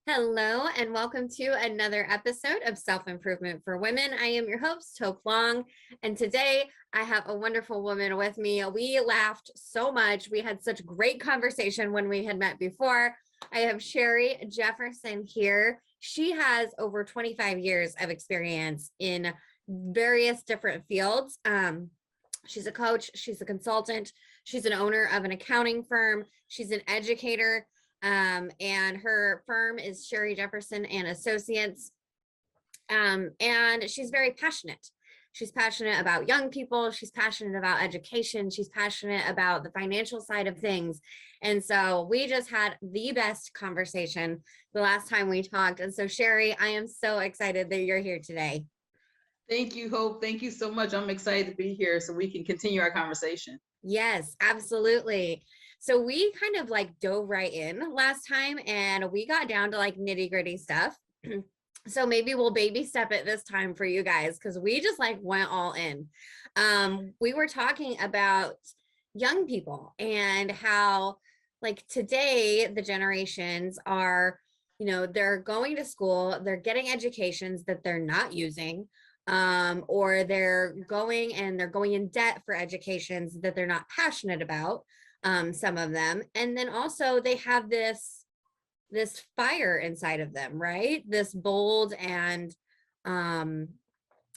Hello, and welcome to another episode of Self Improvement for Women. I am your host, Hope Long, and today I have a wonderful woman with me. We laughed so much. We had such great conversation when we had met before. I have Sheri Jefferson here. She has over 25 years of experience in various different fields. She's a coach, she's a consultant, she's an owner of an accounting firm, she's an educator, and her firm is Sheri Jefferson and Associates. And she's very passionate. She's passionate about young people. She's passionate about education. She's passionate about the financial side of things. And so we just had the best conversation the last time we talked. And so, Sheri, I am so excited that you're here today. Thank you, Hope. Thank you so much. I'm excited to be here so we can continue our conversation. Yes, absolutely. So we kind of like dove right in last time and we got down to like nitty gritty stuff. So maybe we'll baby step it this time for you guys because we just like went all in. We were talking about young people and how like today the generations are, they're going to school, they're getting educations that they're not using, or they're going in debt for educations that they're not passionate about, some of them. And then also they have this fire inside of them, right? This bold and um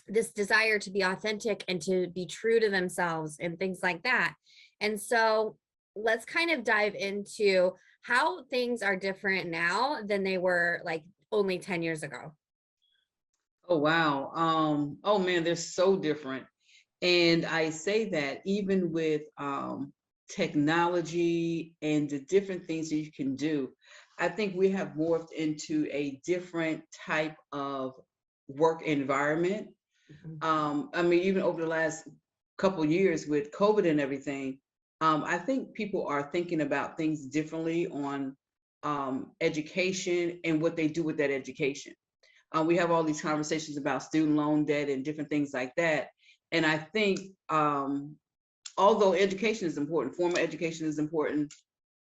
this desire to be authentic and to be true to themselves and things like that. And so let's kind of dive into how things are different now than they were like only 10 years ago. Oh, wow. Oh man, they're so different. And I say that even with technology and the different things that you can do, I think we have morphed into a different type of work environment. I mean, even over the last couple years with COVID and everything, I think people are thinking about things differently on education and what they do with that education. We have all these conversations about student loan debt and different things like that. And I think, although education is important, formal education is important,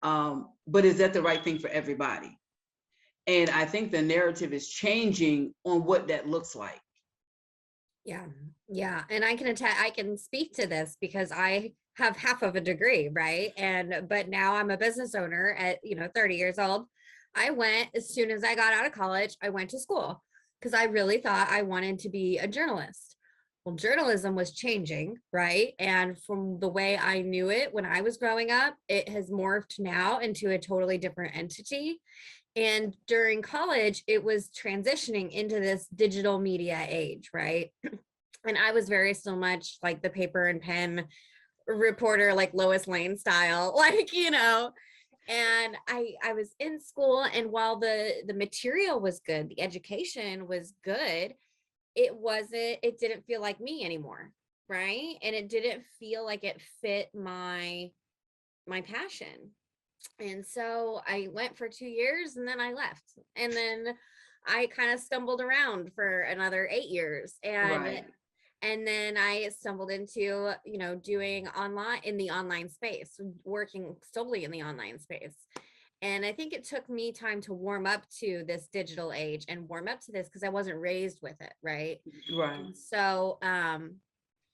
but is that the right thing for everybody? And I think the narrative is changing on what that looks like. Yeah. Yeah. And I can speak to this because I have half of a degree, right? But now I'm a business owner at, 30 years old. I went as soon as I got out of college, I went to school because I really thought I wanted to be a journalist. Well, journalism was changing, right? And from the way I knew it when I was growing up, it has morphed now into a totally different entity. And during college, it was transitioning into this digital media age, right? And I was very so much like the paper and pen reporter, like Lois Lane style, and I was in school, and while the material was good, the education was good, it didn't feel like me anymore, right? And it didn't feel like it fit my passion. And so I went for 2 years and then I left. And then I kind of stumbled around for another 8 years. Right. And then I stumbled into, doing online in the online space, working solely in the online space. And I think it took me time to warm up to this digital age and warm up to this because I wasn't raised with it, right? Right. And so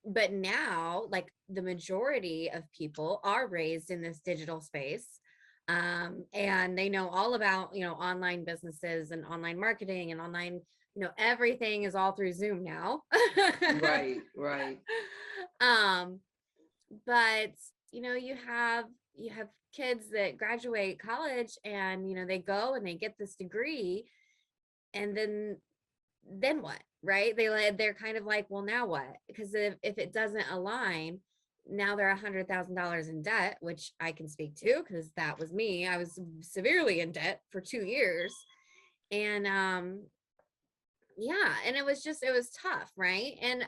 but now like the majority of people are raised in this digital space, and they know all about online businesses and online marketing and online, everything is all through Zoom now. Right. Right. um but you have kids that graduate college and they go and they get this degree, and then what, right? They're kind of like, well, now what? Because if it doesn't align, now they're $100,000 in debt, which I can speak to because that was me. I was severely in debt for 2 years. And yeah, and it was tough, right? And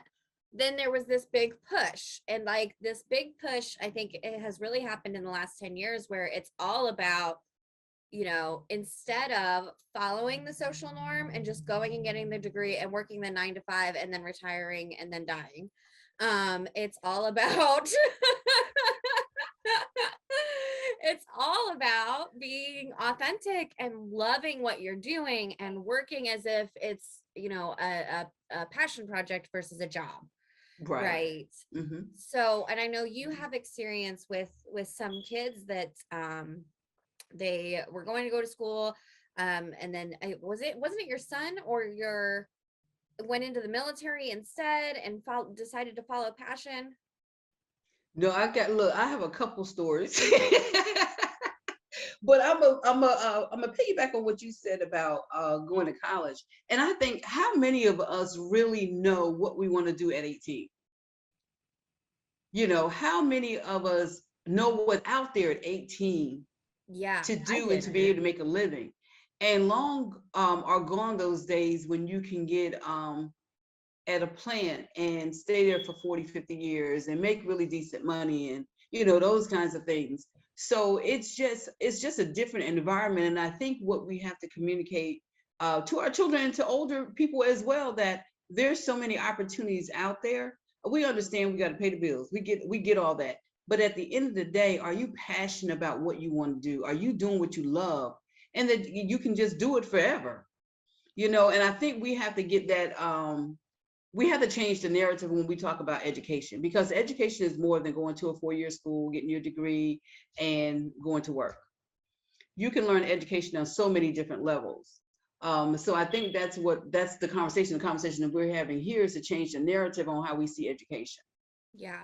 then there was this big push, and like this big push, I think it has really happened in the last 10 years where it's all about, instead of following the social norm and just going and getting the degree and working the 9 to 5 and then retiring and then dying, it's all about it's all about being authentic and loving what you're doing and working as if it's, a passion project versus a job. Right. Right. Hmm. So, and I know you have experience with some kids that they were going to go to school, and then wasn't it your son or your went into the military instead and decided to follow passion? No, look, I have a couple stories. But I'm a piggyback on what you said about going to college. And I think, how many of us really know what we want to do at 18? How many of us know what's out there at 18 Yeah, to I do and to be able didn't. to make a living? And long are gone those days when you can get at a plant and stay there for 40, 50 years and make really decent money, and those kinds of things. So it's just a different environment. And I think what we have to communicate to our children and to older people as well, that there's so many opportunities out there. We understand we got to pay the bills. We get all that. But at the end of the day, are you passionate about what you want to do? Are you doing what you love? And that you can just do it forever. And I think we have to get that we have to change the narrative when we talk about education, because education is more than going to a 4-year school, getting your degree, and going to work. You can learn education on so many different levels. So I think that's the conversation. The conversation that we're having here is to change the narrative on how we see education. Yeah.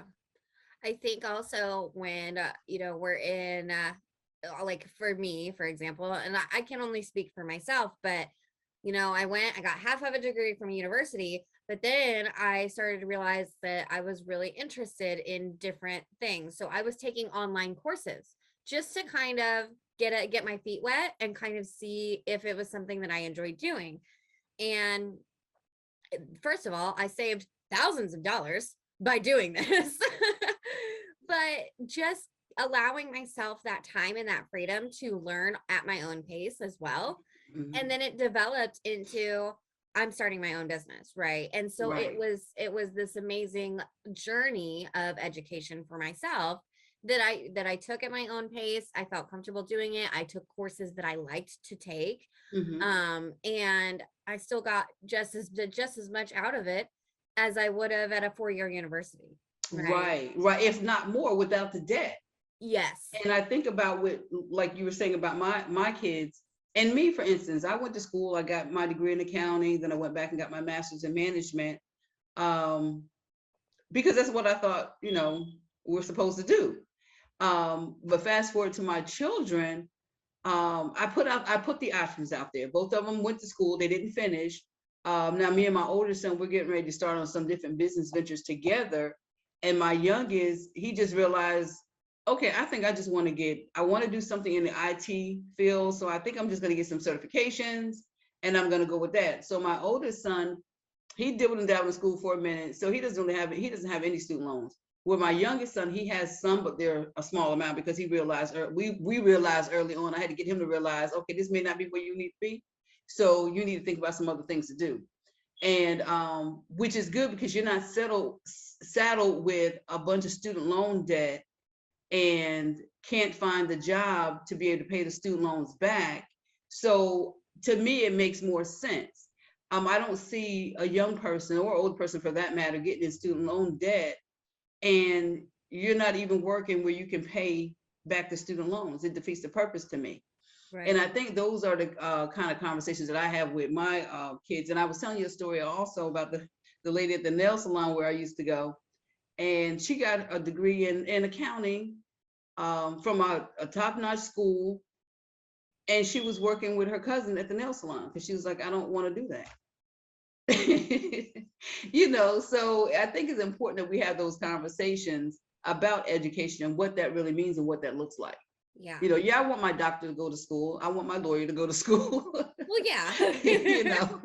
I think also when, we're in, like for me, for example, and I can only speak for myself, but, I got half of a degree from university, but then I started to realize that I was really interested in different things. So I was taking online courses just to kind of get my feet wet and kind of see if it was something that I enjoyed doing. And first of all, I saved thousands of dollars by doing this. But just allowing myself that time and that freedom to learn at my own pace as well. And Mhm. then it developed into I'm starting my own business, right? And so Right. it was this amazing journey of education for myself that I took at my own pace. I felt comfortable doing it. I took courses that I liked to take. Hmm. And I still got just as much out of it as I would have at a 4-year university, right? Right. Right. If not more, without the debt. Yes. And I think about what, like you were saying about my kids and me, for instance. I went to school. I got my degree in accounting. Then I went back and got my master's in management, um, because that's what I thought, we're supposed to do. But fast forward to my children, I put the options out there. Both of them went to school. They didn't finish. Now me and my older son, we're getting ready to start on some different business ventures together. And my youngest, he just realized, okay, I think I want to do something in the IT field. So I think I'm just going to get some certifications and I'm going to go with that. So my oldest son, he dibbled and dabbled in school for a minute. So he doesn't have any student loans. With my youngest son, he has some, but they're a small amount, because he realized, we realized early on. I had to get him to realize, okay, this may not be where you need to be. So you need to think about some other things to do. And which is good, because you're not saddled with a bunch of student loan debt and can't find the job to be able to pay the student loans back. So to me, it makes more sense. I don't see a young person, or old person for that matter, getting in student loan debt and you're not even working where you can pay back the student loans. It defeats the purpose to me. And Right. I think those are the kind of conversations that I have with my kids. And I was telling you a story also about the lady at the nail salon where I used to go. And she got a degree in accounting, from a top-notch school. And she was working with her cousin at the nail salon because she was like, I don't want to do that. So I think it's important that we have those conversations about education and what that really means and what that looks like. Yeah. Yeah, I want my doctor to go to school. I want my lawyer to go to school. Well, yeah. you know,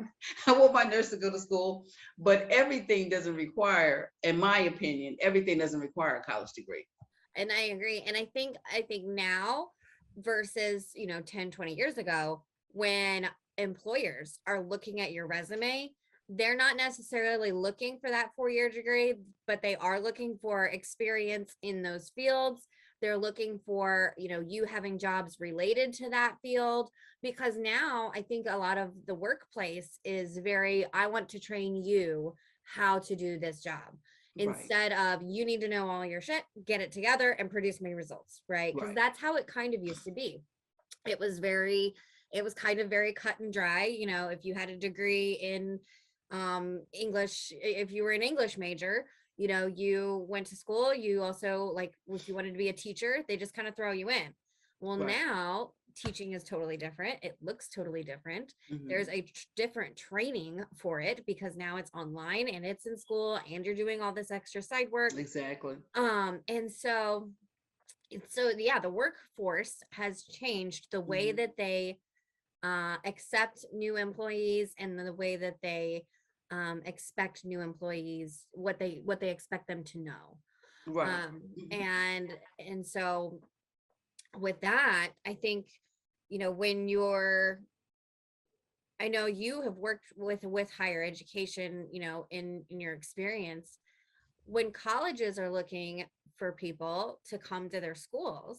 I want my nurse to go to school, but everything doesn't require, in my opinion, everything doesn't require a college degree. And I agree. And I think now versus, 10, 20 years ago, when employers are looking at your resume, they're not necessarily looking for that 4-year degree, but they are looking for experience in those fields. They're looking for, you having jobs related to that field, because now I think a lot of the workplace is very, I want to train you how to do this job, Right. instead of you need to know all your shit, get it together and produce me results, right? Because Right. that's how it kind of used to be. It was very, it was kind of very cut and dry. If you had a degree in English, if you were an English major, you went to school, you also, like, if you wanted to be a teacher, they just kind of throw you in. Well, Right. now teaching is totally different. It looks totally different. There's Mhm. a different training for it, because now it's online and it's in school and you're doing all this extra side work. Exactly. And so yeah, the workforce has changed the way Mhm. that they accept new employees, and the way that they expect new employees, what they expect them to know. Right. um Mhm. and so with that, I think, when you're, I know you have worked with higher education, in your experience, when colleges are looking for people to come to their schools,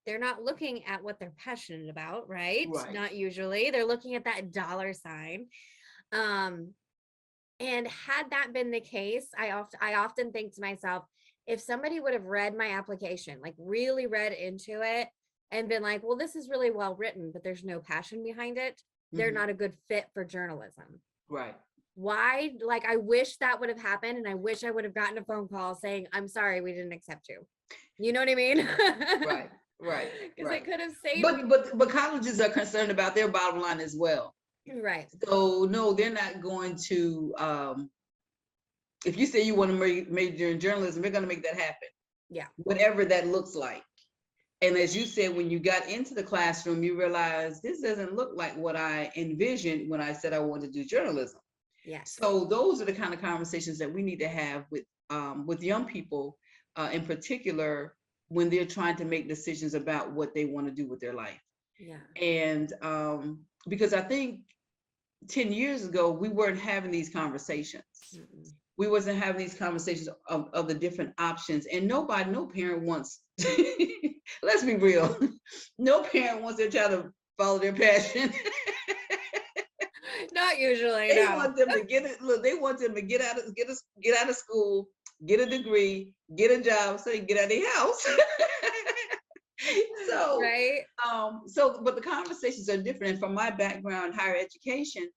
they're not looking at what they're passionate about, right? Right. Not usually. They're looking at that dollar sign. Um, and had that been the case, I often think to myself, if somebody would have read my application, like really read into it and been like, well, this is really well written, but there's no passion behind it, they're Mhm. not a good fit for journalism. Right. Why? Like, I wish that would have happened, and I wish I would have gotten a phone call saying, I'm sorry, we didn't accept you. You know what I mean? Right. Right. Because it Right. could have saved me. But colleges are concerned about their bottom line as well. Right. So no, they're not going to. If you say you want to major in journalism, they're going to make that happen, Yeah. whatever that looks like. And as you said, when you got into the classroom, you realized this doesn't look like what I envisioned when I said I wanted to do journalism. Yes. So those are the kind of conversations that we need to have with young people, in particular, when they're trying to make decisions about what they want to do with their life. Yeah. And because I think 10 years ago, we weren't having these conversations. Mm-mm. We wasn't having these conversations of the different options. And no parent wants, let's be real, no parent wants their child to follow their passion. Not usually, They no. want them to get it. Look, they want them to get out of school, get a degree, get a job, so they can get out of their house. so, Right. but the conversations are different. And from my background in higher education,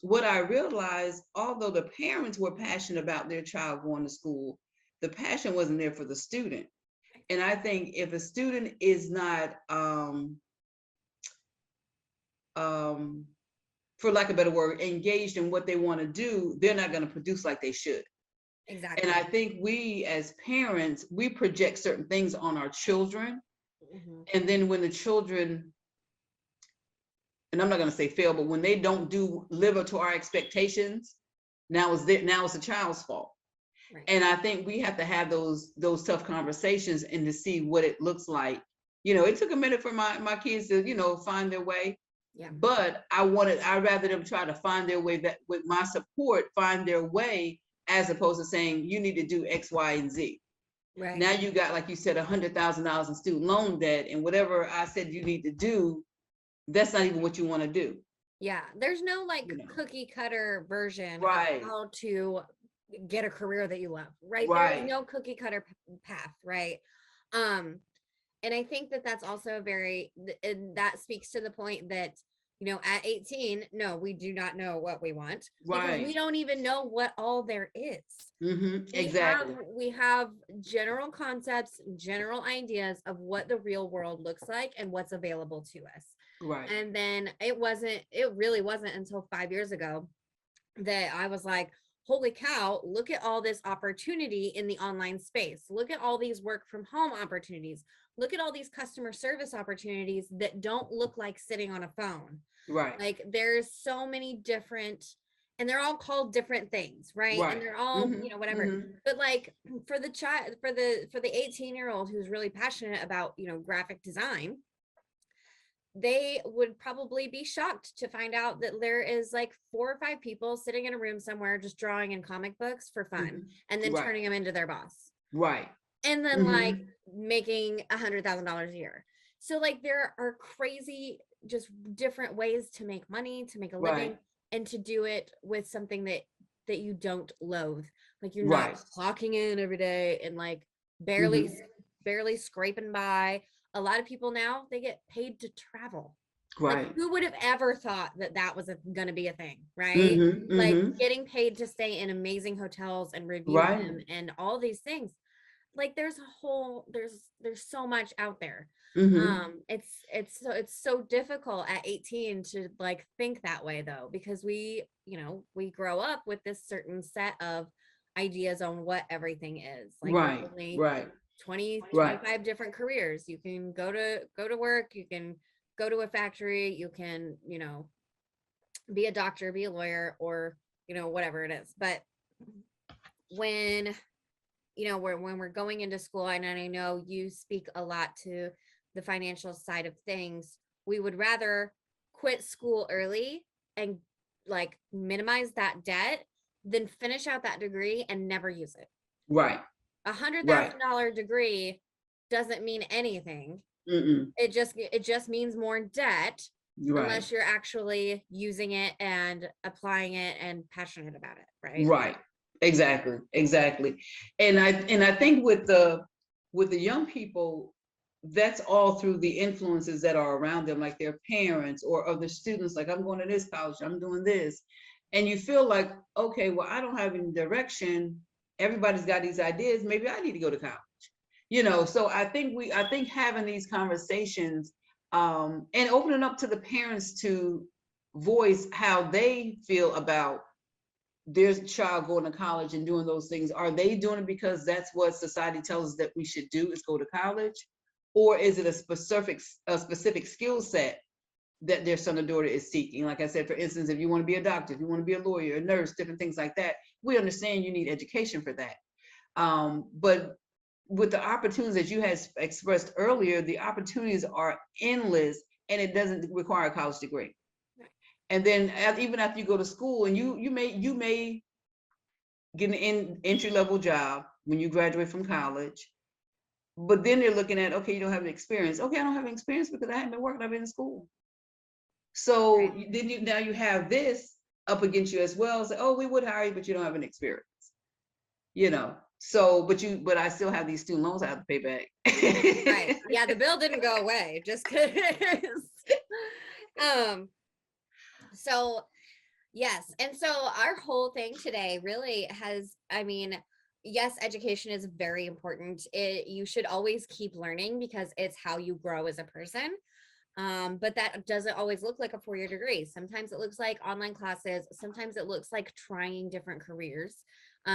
what I realized, although the parents were passionate about their child going to school, the passion wasn't there for the student. And I think if a student is not, um, for lack of a better word, engaged in what they want to do, they're not going to produce like they should. And I Exactly. think we as parents, we project certain things on our children. Hmm. And then when the children, and I'm not going to say fail, but when they don't live up to our expectations, now it's the child's fault. Right. And I think we have to have those tough conversations and to see what it looks like. It took a minute for my kids to, find their way. Yeah. But I'd rather them try to find their way, that with my support, find their way, as opposed to saying you need to do X, Y, and Z. Right. Now you got, like you said, $100,000 in student loan debt, and whatever I said you need to do, that's not even what you want to do. Yeah. There's no like You know. cookie cutter version of Right. how to get a career that you love, right? There is Right. no cookie cutter path, right? Um, and I think that that's also and that speaks to the point that, at 18, no, we do not know what we want, because we Right. don't even know what all there is. we have Exactly. we have general concepts, general ideas of what the real world looks like and what's available to us. Right. And then it really wasn't until 5 years ago that I was like, holy cow, look at all this opportunity in the online space. Look at all these work from home opportunities. Look at all these customer service opportunities that don't look like sitting on a phone. Right. Like, there's so many different, and they're all called different things, right? And Right. they're all, Hmm. whatever. Hmm. But like, for the child, for the 18-year-old who's really passionate about, graphic design, they would probably be shocked to find out that there is like 4 or 5 people sitting in a room somewhere just drawing in comic books for fun Hmm. and then Right. turning them into their boss. Right. and then like Mm-hmm. making $100,000 a year. So like there are crazy, just different ways to make money, to make a Right. living, and to do it with something that you don't loathe. Like you're not Right. clocking in every day and like barely Mm-hmm. barely scraping by. A lot of people now, they get paid to travel. Like Right. who would have ever thought that that was going to be a thing, right? Mm-hmm. Like Mm-hmm. getting paid to stay in amazing hotels and review Right. them and all these things. Like there's a whole there's so much out there. Mm-hmm. It's so difficult at 18 to like think that way though, because we, we grow up with this certain set of ideas on what everything is. Like there's Right. only Right. 20 Right. 25 different careers. You can go to work, you can go to a factory, you can, be a doctor, be a lawyer, or whatever it is. But when when we're going into school, and I know you speak a lot to the financial side of things, we would rather quit school early and like minimize that debt than finish out that degree and never use it. Right. a hundred Right. thousand dollar degree doesn't mean anything. Mm-mm. It just means more debt Right. unless you're actually using it and applying it and passionate about it, right? Right. Exactly. Exactly. And I think with the young people, that's all through the influences that are around them, like their parents or other students, like I'm going to this college, I'm doing this. And you feel like, okay, well, I don't have any direction. Everybody's got these ideas. Maybe I need to go to college. So I think having these conversations, and opening up to the parents to voice how they feel about their child going to college and doing those things. Are they doing it because that's what society tells us that we should do, is go to college? Or is it a specific skill set that their son or daughter is seeking? Like I said, for instance, if you want to be a doctor, if you want to be a lawyer, a nurse, different things like that, we understand you need education for that. But with the opportunities that you had expressed earlier, the opportunities are endless, and it doesn't require a college degree. And then even after you go to school, and you may get an entry level job when you graduate from college, but then they're looking at, okay, you don't have any experience. Okay, I don't have any experience because I haven't been working. I've been in school. So Right. then now you have this up against you as well. Say, oh, we would hire you, but you don't have an experience. So but I still have these student loans I have to pay Right. back. Yeah, the bill didn't go away just because. um, so yes. And so our whole thing today really has, I mean, yes, education is very important. You should always keep learning because it's how you grow as a person. But that doesn't always look like a 4-year degree. Sometimes it looks like online classes. Sometimes it looks like trying different careers,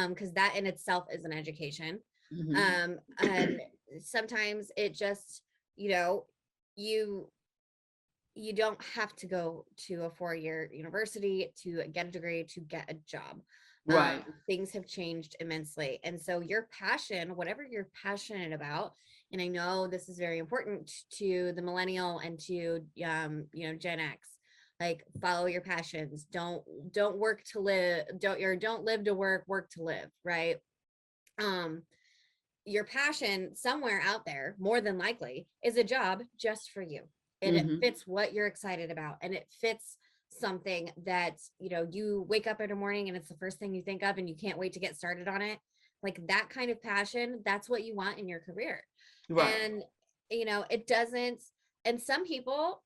because that in itself is an education. Mhm. And sometimes it just, you know, you you don't have to go to a 4-year university to get a degree to get a job. Right. Things have changed immensely. And so your passion, whatever you're passionate about, and I know this is very important to the millennial and to Gen X, like follow your passions. Don't work to live, don't live to work, work to live, right? Um your passion somewhere out there, more than likely, is a job just for you. And it Hmm. fits what you're excited about. And it fits something that, you wake up in the morning and it's the first thing you think of and you can't wait to get started on it. Like that kind of passion, that's what you want in your career. Right. And, it doesn't, and some people,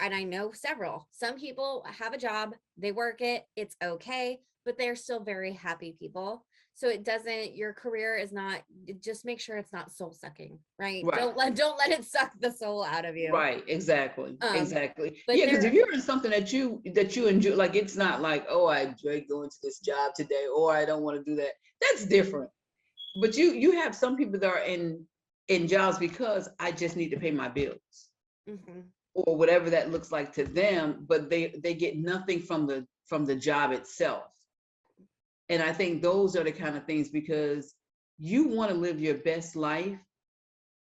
and I know several, some people have a job, they work it, it's okay, but they're still very happy people. So it doesn't, your career is not, just make sure it's not soul sucking, right? Right. Don't let it suck the soul out of you. Right, exactly, Um, exactly. but Yeah, because if there, you're in something that you enjoy, like it's not like, oh, I enjoy going to this job today, or I don't want to do that. That's different. But you have some people that are in jobs because I just need to pay my bills, mhm, or whatever that looks like to them, but they get nothing from the job itself. And I think those are the kind of things, because you want to live your best life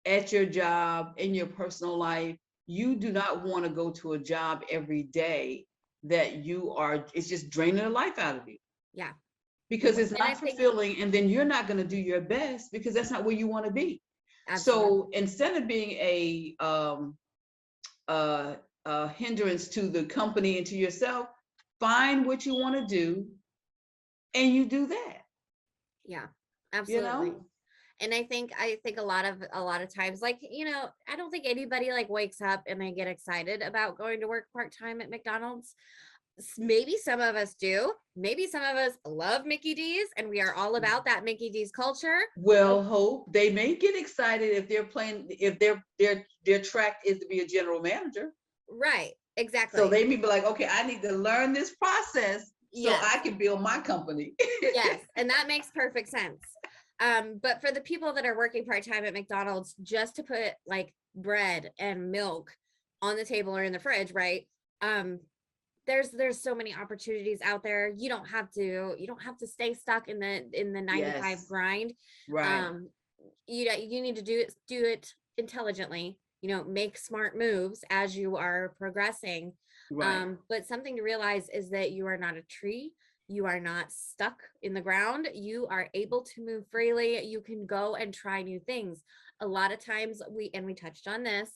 at your job, in your personal life. You do not want to go to a job every day that it's just draining the life out of you. yeah, because it's And I not think fulfilling, and then you're not going to do your best because that's not where you want to be. absolutely. So instead of being a hindrance to the company and to yourself, find what you want to do and you do that, Yeah, you absolutely. know? And I think a lot of times, like, I don't think anybody like wakes up and they get excited about going to work part-time at McDonald's. Maybe some of us do. Maybe some of us love Mickey D's and we are all about that Mickey D's culture. Well, Hope, they may get excited if they're playing, if their track is to be a general manager. Right. So Exactly. they may be like, okay, I need to learn this process so Yes. I can build my company. Yes. And that makes perfect sense. But for the people that are working part-time at McDonald's, just to put like bread and milk on the table or in the fridge, right? Um, there's so many opportunities out there. You don't have to stay stuck in the 9 to 5 Yes, grind. right, um you need to do it intelligently, make smart moves as you are progressing. right. But something to realize is that you are not a tree. You are not stuck in the ground. You are able to move freely. You can go and try new things. A lot of times we touched on this,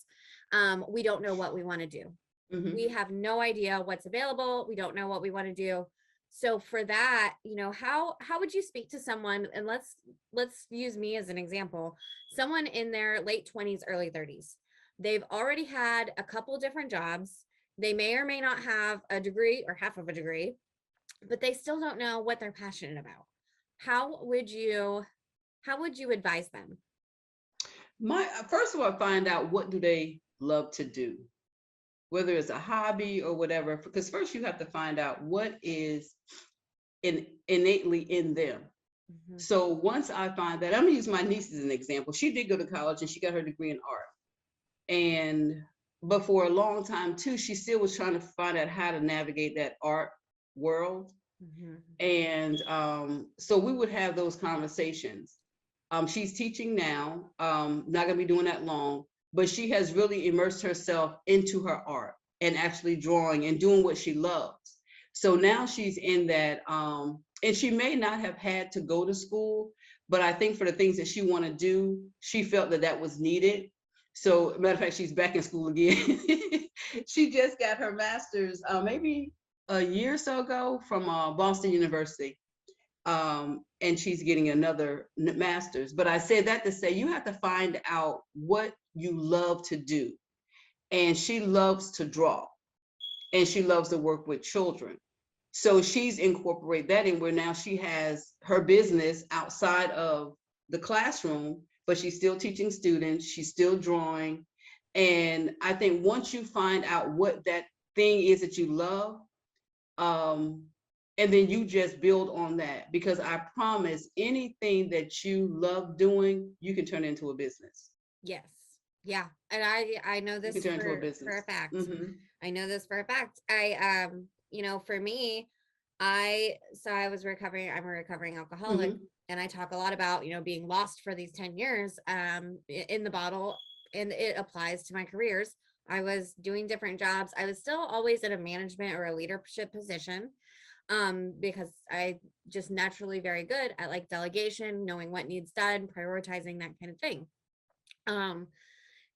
we don't know what we want to do. We Hmm. have no idea what's available. We don't know what we want to do. So for that, how would you speak to someone, and let's use me as an example, someone in their late 20s, early 30s. They've already had a couple different jobs. They may or may not have a degree or half of a degree, but they still don't know what they're passionate about. How would you how would you advise them? My first of all, find out what do they love to do, whether it's a hobby or whatever. Because first you have to find out what is innately in them. Mhm. So once I find that, I'm gonna use my niece as an example. She did go to college and she got her degree in art. And but for a long time too, she still was trying to find out how to navigate that art world. Mhm. And so we would have those conversations. She's teaching now, not gonna be doing that long, but she has really immersed herself into her art and actually drawing and doing what she loves. So now she's in that, and she may not have had to go to school, but I think for the things that she want to do, she felt that that was needed. So, matter of fact, she's back in school again. She just got her master's, maybe a year or so ago from Boston University, and she's getting another master's. But I say that to say you have to find out what you love to do. And she loves to draw and she loves to work with children. So she's incorporated that in where now she has her business outside of the classroom, but she's still teaching students, she's still drawing. And I think once you find out what that thing is that you love, um, and then you just build on that, because I promise anything that you love doing, you can turn into a business. Yes. Yeah. And I know You can this turn into a for a business. fact. Mm-hmm. I know this for a fact. For me, I was recovering, I'm a recovering alcoholic, Mm-hmm. and I talk a lot about, being lost for these 10 years in the bottle, and it applies to my careers. I was doing different jobs. I was still always in a management or a leadership position, because I just naturally very good at like delegation, knowing what needs done, prioritizing, that kind of thing. Um,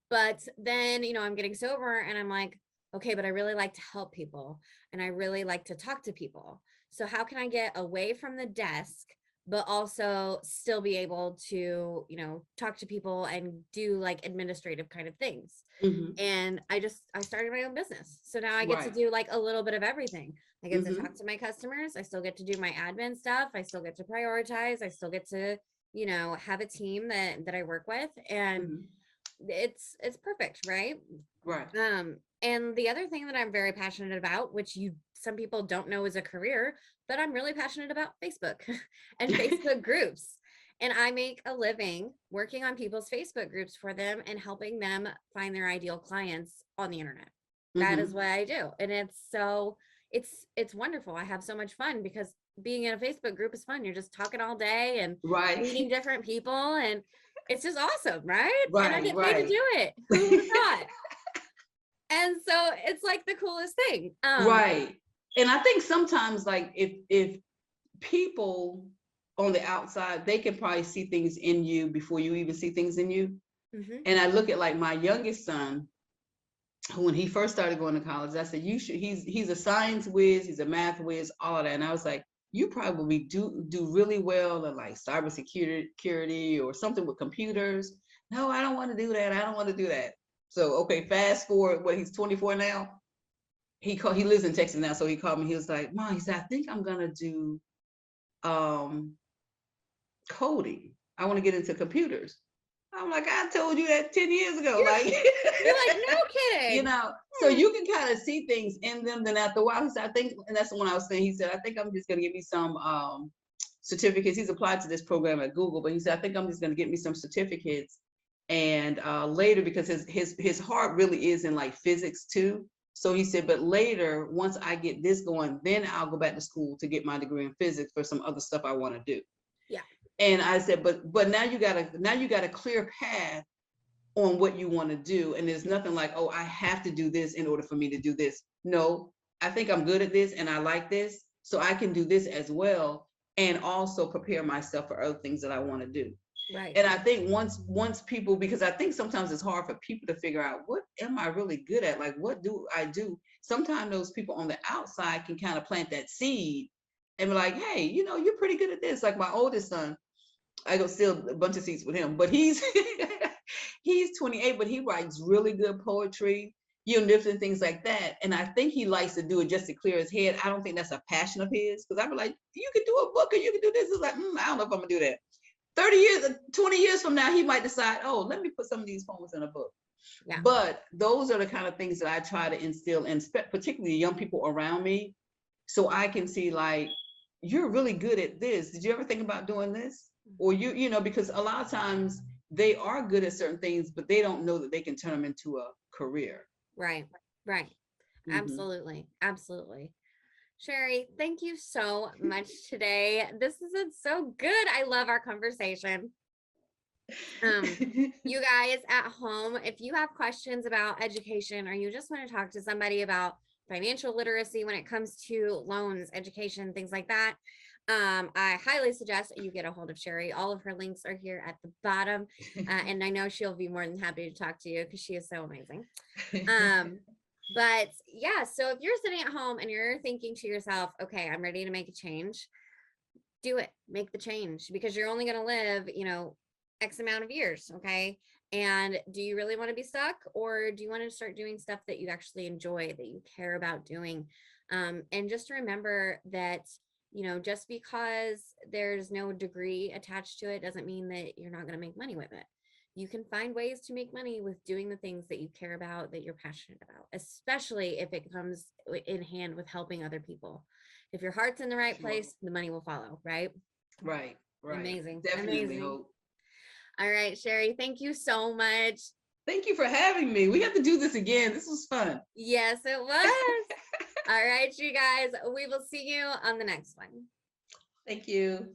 but then, I'm getting sober and I'm like, okay, but I really like to help people and I really like to talk to people. So how can I get away from the desk, but also still be able to, talk to people and do like administrative kind of things? Mm-hmm. And I started my own business. So now I get to Right. do like a little bit of everything. I get to Mm-hmm. talk to my customers. I still get to do my admin stuff. I still get to prioritize. I still get to, have a team that I work with. And Mm-hmm. it's perfect, right? Right. And the other thing that I'm very passionate about, which some people don't know is a career, but I'm really passionate about Facebook and Facebook groups. And I make a living working on people's Facebook groups for them and helping them find their ideal clients on the internet. That is Mm-hmm. what I do. And it's wonderful. I have so much fun because being in a Facebook group is fun. You're just talking all day and Right. meeting different people, and it's just awesome, right? And I Right. get paid to Right. do it. Who would have thought? And so it's like the coolest thing. Right. And I think sometimes, like, if people on the outside, they can probably see things in you before you even see things in you. Mm-hmm. And I look at like my youngest son, when he first started going to college, I said, you should, he's a science whiz, he's a math whiz, all of that. And I was like, you probably do really well in like cybersecurity or something with computers. No, I don't want to do that. I don't want to do that. So okay, fast forward, what, he's 24 now. He lives in Texas now. So he called me, he was like, Mom, he said, I think I'm gonna do coding. I want to get into computers. I'm like, I told you that 10 years ago. Like, You're like, no kidding. So you can kind of see things in them. Then after a while, he said, I think, and that's the one I was saying, he said, I think I'm just going to get me some certificates. He's applied to this program at Google, but he said, I think I'm just going to get me some certificates. And later, because his heart really is in like physics too. So he said, but later, once I get this going, then I'll go back to school to get my degree in physics for some other stuff I want to do. Yeah. And I said, but now you got a clear path on what you want to do. And there's nothing like, oh, I have to do this in order for me to do this. No, I think I'm good at this and I like this, so I can do this as well, and also prepare myself for other things that I want to do. Right. And I think once people, because I think sometimes it's hard for people to figure out, what am I really good at? Like, what do I do? Sometimes those people on the outside can kind of plant that seed and be like, hey, you're pretty good at this. Like my oldest son, I go steal a bunch of seats with him, but he's he's 28, but he writes really good poetry, different things like that. And I think he likes to do it just to clear his head. I don't think that's a passion of his, because I'd be like, you could do a book or you could do this. It's like, I don't know if I'm gonna do that. 30 years, 20 years from now, he might decide, oh, let me put some of these poems in a book. Yeah. But those are the kind of things that I try to instill in particularly young people around me, so I can see like, you're really good at this. Did you ever think about doing this? Or because a lot of times they are good at certain things, but they don't know that they can turn them into a career. Right. Mm-hmm. Absolutely. Sheri, thank you so much today. This has been so good. I love our conversation. You guys at home, if you have questions about education, or you just want to talk to somebody about financial literacy when it comes to loans, education, things like that, I highly suggest you get a hold of Sheri. All of her links are here at the bottom. And I know she'll be more than happy to talk to you because she is so amazing. But yeah, so if you're sitting at home and you're thinking to yourself, okay, I'm ready to make a change, do it, make the change, because you're only going to live, X amount of years. Okay. And do you really want to be stuck, or do you want to start doing stuff that you actually enjoy, that you care about doing? And just remember that, just because there's no degree attached to it doesn't mean that you're not going to make money with it. You can find ways to make money with doing the things that you care about, that you're passionate about, especially if it comes in hand with helping other people. If your heart's in the right place, the money will follow, right? Right. Amazing. Definitely. Amazing. Hope. All right, Sheri, thank you so much. Thank you for having me. We have to do this again. This was fun. Yes, it was. All right, you guys, we will see you on the next one. Thank you.